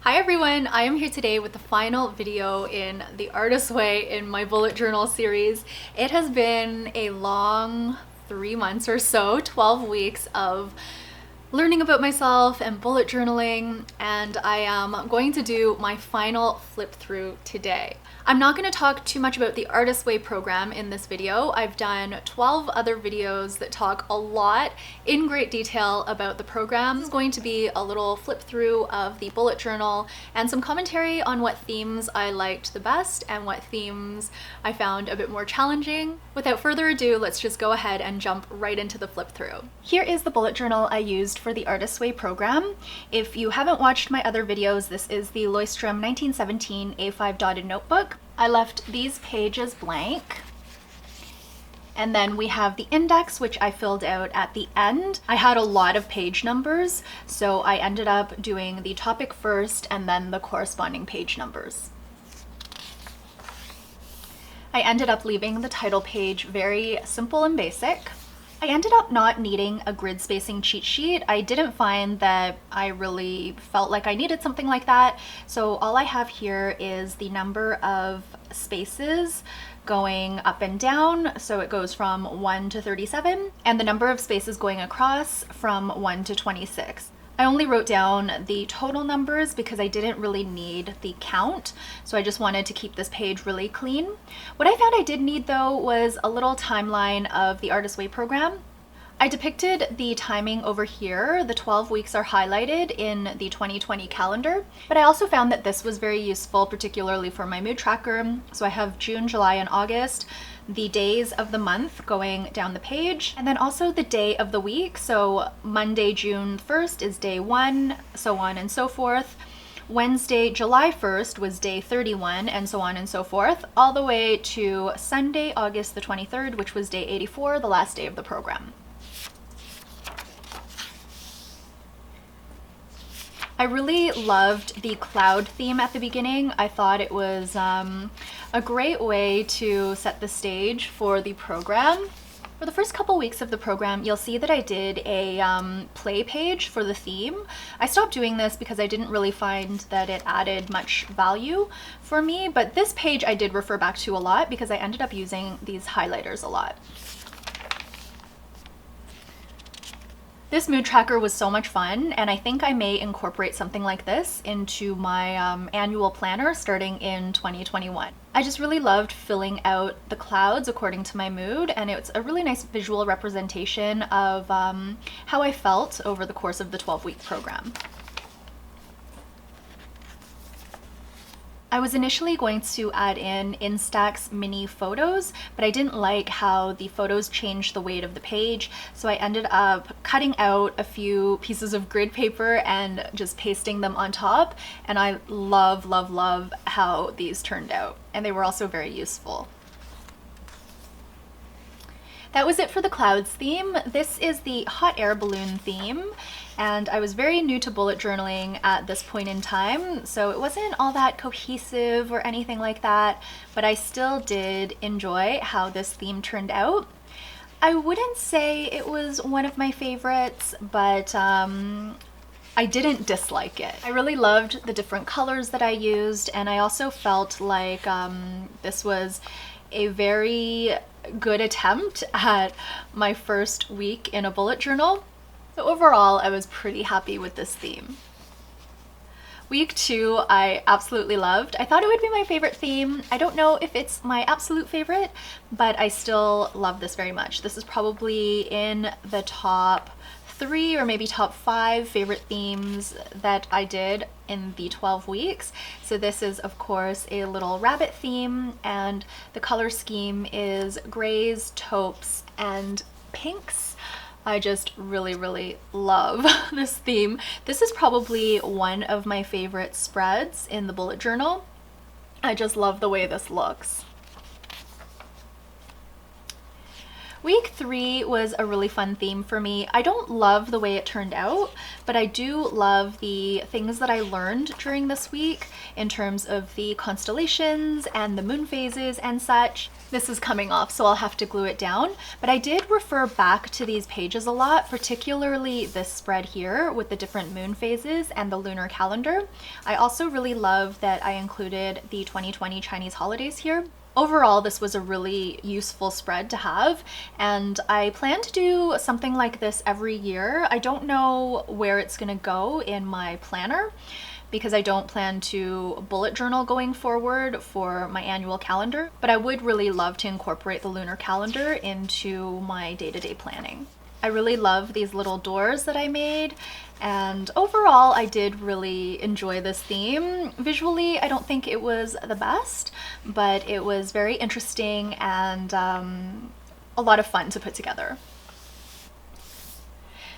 Hi everyone, I am here today with the final video in the artist way in my bullet journal series. It has been a long 3 months or so, 12 weeks of learning about myself and bullet journaling, and I am going to do my final flip through today. I'm not going to talk too much about the Artist Way program in this video. I've done 12 other videos that talk a lot in great detail about the program. This is going to be a little flip through of the bullet journal and some commentary on what themes I liked the best and what themes I found a bit more challenging. Without further ado, let's just go ahead and jump right into the flip through. Here is the bullet journal I used for the Artist Way program. If you haven't watched my other videos, this is the Leuchtturm 1917 A5 dotted notebook. I left these pages blank. And then we have the index, which I filled out at the end. I had a lot of page numbers, so I ended up doing the topic first and then the corresponding page numbers. I ended up leaving the title page very simple and basic. I ended up not needing a grid spacing cheat sheet. I didn't find that I really felt like I needed something like that. So all I have here is the number of spaces going up and down. So it goes from 1 to 37, and the number of spaces going across from 1 to 26. I only wrote down the total numbers because I didn't really need the count, so I just wanted to keep this page really clean. What I found I did need though was a little timeline of the Artist Way program. I depicted the timing over here. The 12 weeks are highlighted in the 2020 calendar, but I also found that this was very useful, particularly for my mood tracker. So I have June, July, and August, the days of the month going down the page, and then also the day of the week. So Monday, June 1st is day 1, so on and so forth. Wednesday, July 1st was day 31, and so on and so forth, all the way to Sunday, August the 23rd, which was day 84, the last day of the program. I really loved the cloud theme at the beginning. I thought it was a great way to set the stage for the program. For the first couple weeks of the program, you'll see that I did a play page for the theme. I stopped doing this because I didn't really find that it added much value for me, but this page I did refer back to a lot because I ended up using these highlighters a lot. This mood tracker was so much fun, and I think I may incorporate something like this into my annual planner starting in 2021. I just really loved filling out the clouds according to my mood, and it's a really nice visual representation of how I felt over the course of the 12-week program. I was initially going to add in Instax mini photos, but I didn't like how the photos changed the weight of the page, so I ended up cutting out a few pieces of grid paper and just pasting them on top, and I love how these turned out, and they were also very useful. That was it for the clouds theme. This is the hot air balloon theme, and I was very new to bullet journaling at this point in time, so it wasn't all that cohesive or anything like that, but I still did enjoy how this theme turned out. I wouldn't say it was one of my favorites, but I didn't dislike it. I really loved the different colors that I used, and I also felt like this was a very good attempt at my first week in a bullet journal. So overall, I was pretty happy with this theme. Week 2, I absolutely loved. I thought it would be my favorite theme. I don't know if it's my absolute favorite, but I still love this very much. This is probably in the top 3 or maybe top 5 favorite themes that I did in the 12 weeks. So this is of course a little rabbit theme, and the color scheme is grays, taupes, and pinks. I just really love this theme. This is probably one of my favorite spreads in the bullet journal. I just love the way this looks. Week 3 was a really fun theme for me. I don't love the way it turned out, but I do love the things that I learned during this week in terms of the constellations and the moon phases and such. This is coming off, so I'll have to glue it down, but I did refer back to these pages a lot, particularly this spread here with the different moon phases and the lunar calendar. I also really love that I included the 2020 Chinese holidays here. Overall, this was a really useful spread to have, and I plan to do something like this every year. I don't know where it's gonna go in my planner because I don't plan to bullet journal going forward for my annual calendar, but I would really love to incorporate the lunar calendar into my day-to-day planning. I really love these little doors that I made, and overall I did really enjoy this theme. Visually, I don't think it was the best, but it was very interesting and a lot of fun to put together.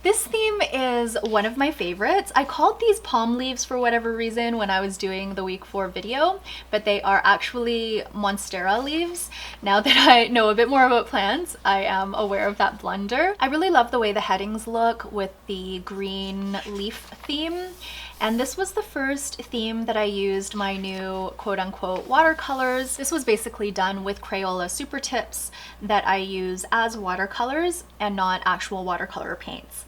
This theme is one of my favorites. I called these palm leaves for whatever reason when I was doing the week 4 video, but they are actually monstera leaves. Now that I know a bit more about plants, I am aware of that blunder. I really love the way the headings look with the green leaf theme. And this was the first theme that I used my new quote-unquote watercolors. This was basically done with Crayola Super Tips that I use as watercolors and not actual watercolor paints.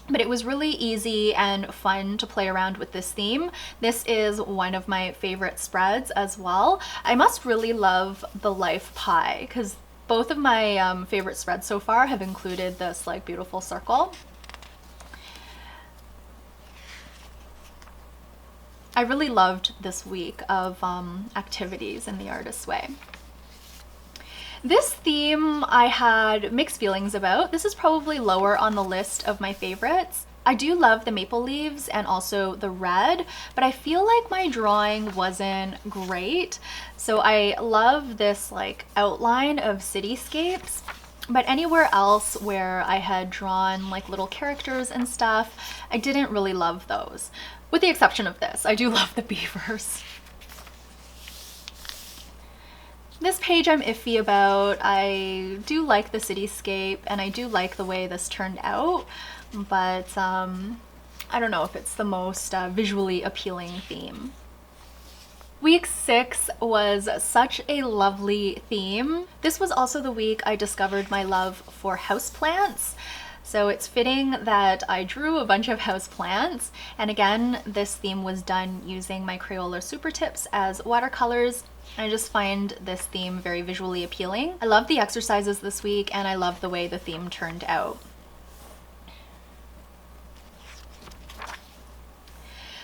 But it was really easy and fun to play around with this theme. This is one of my favorite spreads as well. I must really love the life pie because both of my favorite spreads so far have included this like beautiful circle. I really loved this week of activities in the Artist's Way. This theme I had mixed feelings about. This is probably lower on the list of my favorites. I do love the maple leaves and also the red, but I feel like my drawing wasn't great. So I love this like outline of cityscapes, but anywhere else where I had drawn like little characters and stuff, I didn't really love those. With the exception of this, I do love the beavers. This page I'm iffy about. I do like the cityscape and I do like the way this turned out, but I don't know if it's the most visually appealing theme. Week 6 was such a lovely theme. This was also the week I discovered my love for houseplants. So it's fitting that I drew a bunch of houseplants, and again, this theme was done using my Crayola Super Tips as watercolors. I just find this theme very visually appealing. I love the exercises this week, and I love the way the theme turned out.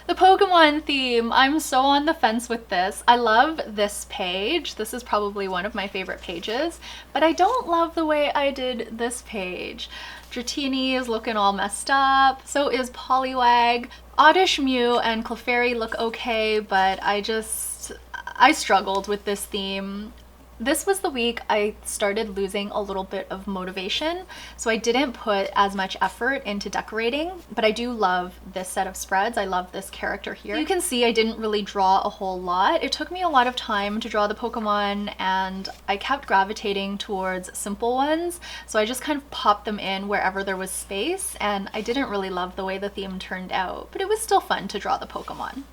The Pokemon theme, I'm so on the fence with this. I love this page. This is probably one of my favorite pages, but I don't love the way I did this page. Dratini is looking all messed up. So is Poliwag. Oddish Mew and Clefairy look okay, but I struggled with this theme. This was the week I started losing a little bit of motivation, so I didn't put as much effort into decorating, but I do love this set of spreads. I love this character here. You can see I didn't really draw a whole lot. It took me a lot of time to draw the Pokemon, and I kept gravitating towards simple ones, so I just kind of popped them in wherever there was space, and I didn't really love the way the theme turned out, but it was still fun to draw the Pokemon.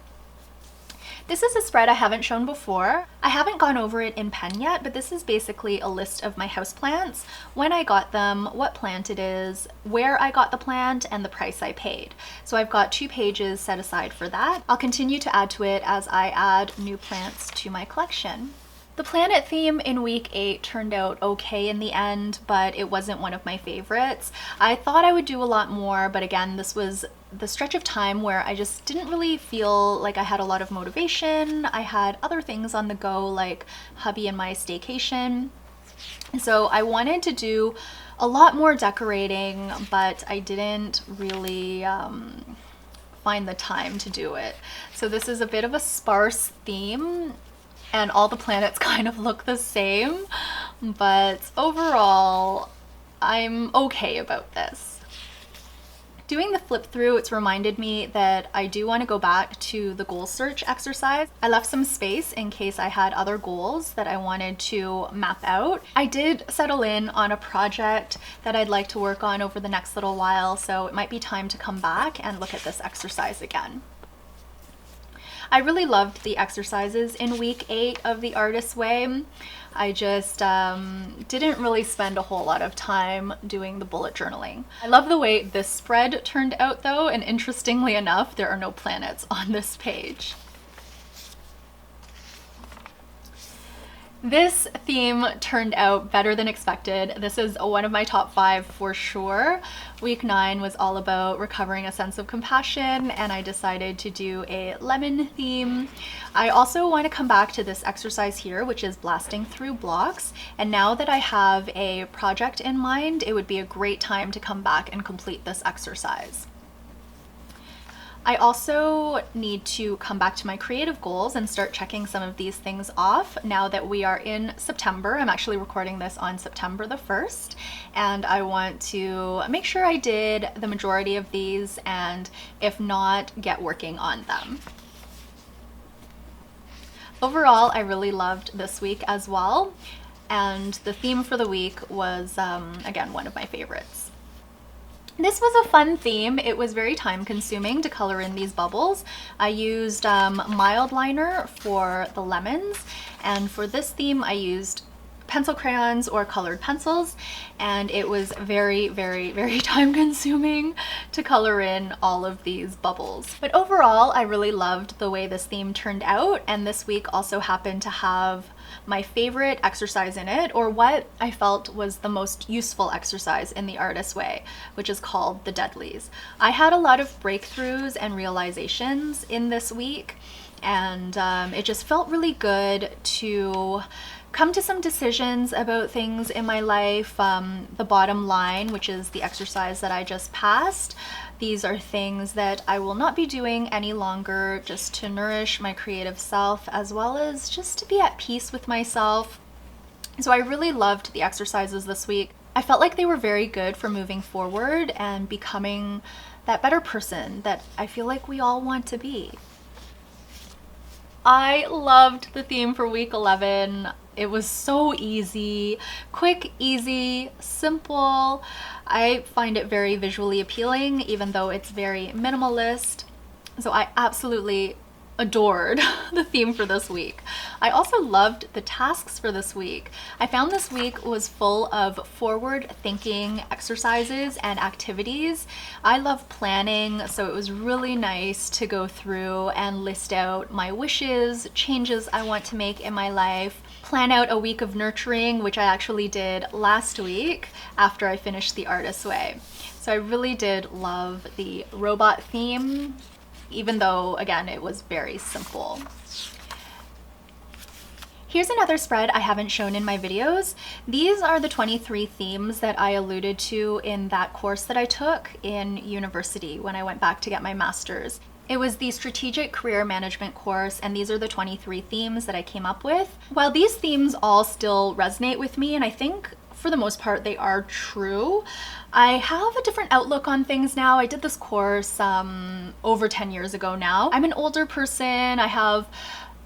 This is a spread I haven't shown before. I haven't gone over it in pen yet, but this is basically a list of my houseplants, when I got them, what plant it is, where I got the plant, and the price I paid. So I've got 2 pages set aside for that. I'll continue to add to it as I add new plants to my collection. The planet theme in week 8 turned out okay in the end, but it wasn't one of my favorites. I thought I would do a lot more, but again, this was the stretch of time where I just didn't really feel like I had a lot of motivation. I had other things on the go, like hubby and my staycation. So I wanted to do a lot more decorating, but I didn't really find the time to do it. So this is a bit of a sparse theme, and all the planets kind of look the same, but overall, I'm okay about this. Doing the flip through, it's reminded me that I do want to go back to the goal search exercise. I left some space in case I had other goals that I wanted to map out. I did settle in on a project that I'd like to work on over the next little while, so it might be time to come back and look at this exercise again. I really loved the exercises in week 8 of the Artist's Way. I just didn't really spend a whole lot of time doing the bullet journaling. I love the way this spread turned out though, and interestingly enough, there are no planets on this page. This theme turned out better than expected. This is one of my top 5 for sure. Week 9 was all about recovering a sense of compassion, and I decided to do a lemon theme. I also want to come back to this exercise here, which is blasting through blocks. And now that I have a project in mind, it would be a great time to come back and complete this exercise. I also need to come back to my creative goals and start checking some of these things off now that we are in September. I'm actually recording this on September the 1st, and I want to make sure I did the majority of these, and if not, get working on them. Overall, I really loved this week as well, and the theme for the week was, again, one of my favorites. This was a fun theme. It was very time consuming to color in these bubbles. I used mild liner for the lemons, and for this theme I used pencil crayons or colored pencils, and it was very, very, very time consuming to color in all of these bubbles. But overall, I really loved the way this theme turned out, and this week also happened to have my favorite exercise in it, or what I felt was the most useful exercise in the Artist's Way, which is called the Deadlies. I had a lot of breakthroughs and realizations in this week, and it just felt really good to come to some decisions about things in my life. The bottom line, which is the exercise that I just passed, these are things that I will not be doing any longer, just to nourish my creative self, as well as just to be at peace with myself. So I really loved the exercises this week. I felt like they were very good for moving forward and becoming that better person that I feel like we all want to be. I loved the theme for week 11. It was so easy, quick, easy, simple. I find it very visually appealing, even though it's very minimalist. So I absolutely adored the theme for this week. I also loved the tasks for this week. I found this week was full of forward-thinking exercises and activities. I love planning, so it was really nice to go through and list out my wishes, changes I want to make in my life, plan out a week of nurturing, which I actually did last week after I finished the Artist's Way. So I really did love the robot theme, even though, again, it was very simple. Here's another spread I haven't shown in my videos. These are the 23 themes that I alluded to in that course that I took in university when I went back to get my master's. It was the Strategic Career Management course, and these are the 23 themes that I came up with. While these themes all still resonate with me, and I think for the most part they are true, I have a different outlook on things now. I did this course over 10 years ago now. I'm an older person, I have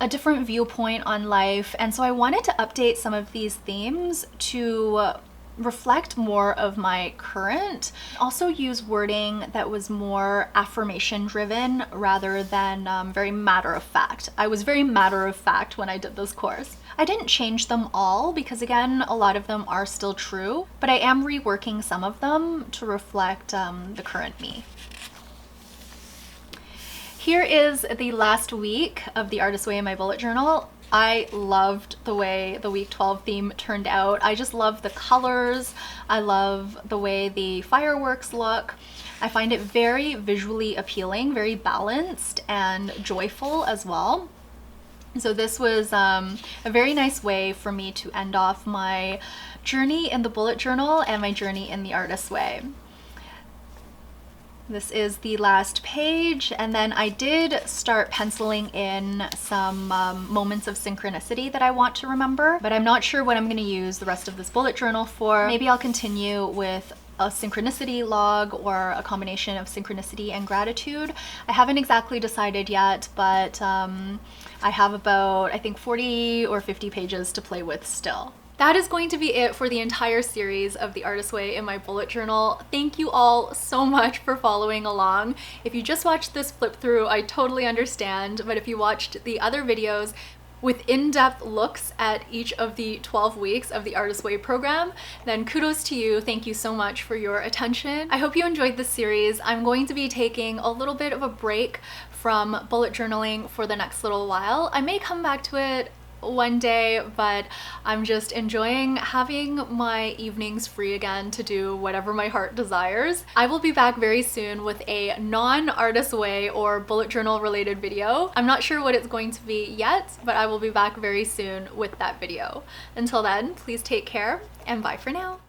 a different viewpoint on life, and so I wanted to update some of these themes to reflect more of my current. Also use wording that was more affirmation driven rather than very matter of fact. I was very matter of fact when I did this course. I didn't change them all because, again, a lot of them are still true, but I am reworking some of them to reflect the current me. Here is the last week of the Artist's Way in my bullet journal. I loved the way the week 12 theme turned out. I just love the colors. I love the way the fireworks look. I find it very visually appealing, very balanced and joyful as well. So this was a very nice way for me to end off my journey in the bullet journal and my journey in the Artist's Way. This is the last page, and then I did start penciling in some moments of synchronicity that I want to remember, but I'm not sure what I'm going to use the rest of this bullet journal for. Maybe I'll continue with a synchronicity log or a combination of synchronicity and gratitude. I haven't exactly decided yet, but I have about, I think, 40 or 50 pages to play with still. That is going to be it for the entire series of The Artist's Way in my bullet journal. Thank you all so much for following along. If you just watched this flip through, I totally understand, but if you watched the other videos with in-depth looks at each of the 12 weeks of the Artist's Way program, then kudos to you. Thank you so much for your attention. I hope you enjoyed this series. I'm going to be taking a little bit of a break from bullet journaling for the next little while. I may come back to it one day, but I'm just enjoying having my evenings free again to do whatever my heart desires. I will be back very soon with a non-Artist's Way or bullet journal related video. I'm not sure what it's going to be yet, but I will be back very soon with that video. Until then, please take care and bye for now.